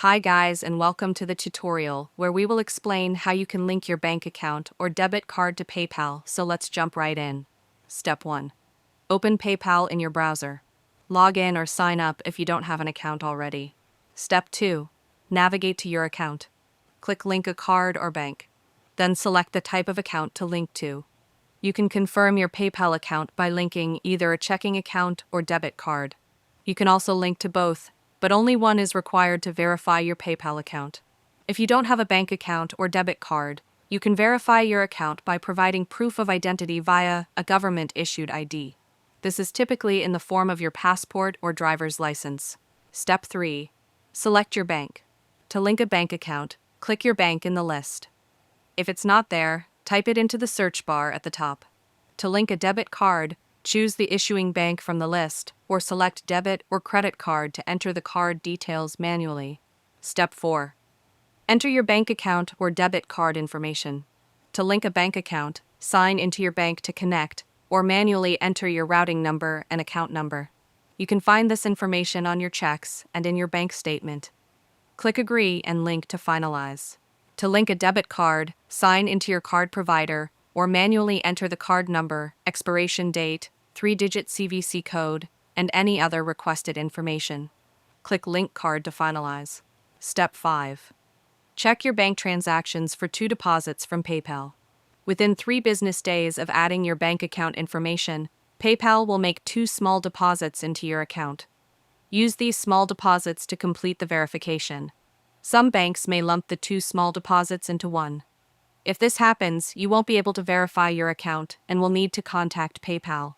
Hi guys, and welcome to the tutorial where we will explain how you can link your bank account or debit card to PayPal, so let's jump right in. Step 1. Open PayPal in your browser. Log in or sign up if you don't have an account already. Step 2. Navigate to your account. Click Link a card or bank. Then select the type of account to link to. You can confirm your PayPal account by linking either a checking account or debit card. You can also link to both, but only one is required to verify your PayPal account. If you don't have a bank account or debit card, you can verify your account by providing proof of identity via a government-issued ID. This is typically in the form of your passport or driver's license. Step 3. Select your bank. To link a bank account, click your bank in the list. If it's not there, type it into the search bar at the top. To link a debit card, choose the issuing bank from the list, or select debit or credit card to enter the card details manually. Step 4. Enter your bank account or debit card information. To link a bank account, sign into your bank to connect, or manually enter your routing number and account number. You can find this information on your checks and in your bank statement. Click Agree and link to finalize. To link a debit card, sign into your card provider, or manually enter the card number, expiration date, 3-digit CVC code, and any other requested information. Click Link Card to finalize. Step 5. Check your bank transactions for 2 deposits from PayPal. Within 3 business days of adding your bank account information, PayPal will make 2 small deposits into your account. Use these small deposits to complete the verification. Some banks may lump the 2 small deposits into one. If this happens, you won't be able to verify your account and will need to contact PayPal.